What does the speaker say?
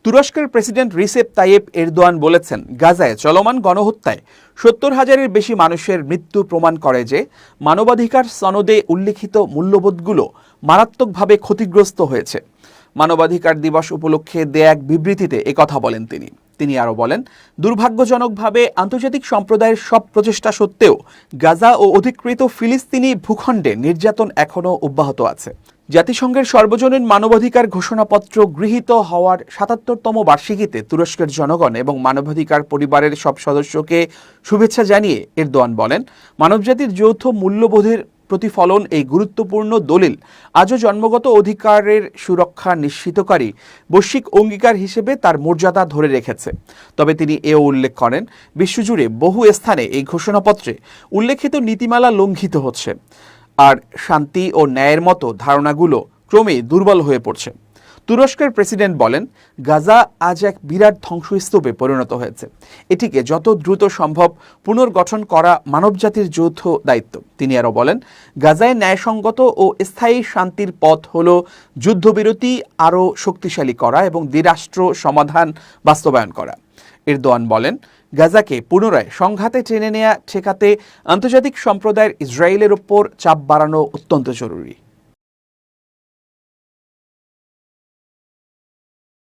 তুরস্কের president Recep Tayyip Erdogan বলেছেন, গাজায় চলমান গণহত্যায় ৭০,০০০-এর বেশি মানুষের মৃত্যু প্রমাণ করে যে মানবাধিকার সনদে উল্লিখিত মূল্যবোধগুলো মারাত্মকভাবে ক্ষতিগ্রস্ত হয়েছে। মানবাধিকার দিবস উপলক্ষে দেয়া এক বিবৃতিতে একথা বলেন তিনি আরও বলেন, দুর্ভাগ্যজনকভাবে আন্তর্জাতিক সম্প্রদায়ের সব প্রচেষ্টা সত্ত্বেও গাজা ও অধিকৃত ফিলিস্তিনি ভূখণ্ডে নির্যাতন এখনও অব্যাহত আছে। জাতিসংঘের সর্বজনীন মানবাধিকার ঘোষণাপত্র গৃহীত হওয়ার ৭৭তম বার্ষিকীতে তুরস্কের জনগণ এবং মানবাধিকার পরিবারের সব সদস্যকে শুভেচ্ছা জানিয়ে এরদোয়ান বলেন, মানবজাতির যৌথ মূল্যবোধের প্রতিফলন এই গুরুত্বপূর্ণ দলিল আজও জন্মগত অধিকারের সুরক্ষা নিশ্চিতকারী বৈশ্বিক অঙ্গীকার হিসেবে তার মর্যাদা ধরে রেখেছে। তবে তিনি এও উল্লেখ করেন, বিশ্বজুড়ে বহু স্থানে এই ঘোষণাপত্রে উল্লেখিত নীতিমালা লঙ্ঘিত হচ্ছে, আর শান্তি ও ন্যায়ের মতো ধারণাগুলো ক্রমেই দুর্বল হয়ে পড়ছে। তুরস্কের প্রেসিডেন্ট বলেন, গাজা আজ এক বিরাট ধ্বংসস্তূপে পরিণত হয়েছে। এটিকে যত দ্রুত সম্ভব পুনর্গঠন করা মানবজাতির যৌথ দায়িত্ব। তিনি আরও বলেন, গাজায় ন্যায়সঙ্গত ও স্থায়ী শান্তির পথ হল যুদ্ধবিরতি আরও শক্তিশালী করা এবং দ্বিরাষ্ট্র সমাধান বাস্তবায়ন করা। এরদোয়ান বলেন, গাজাকে পুনরায় সংঘাতে টেনে নেওয়া ঠেকাতে আন্তর্জাতিক সম্প্রদায়ের ইসরায়েলের ওপর চাপ বাড়ানো অত্যন্ত জরুরি।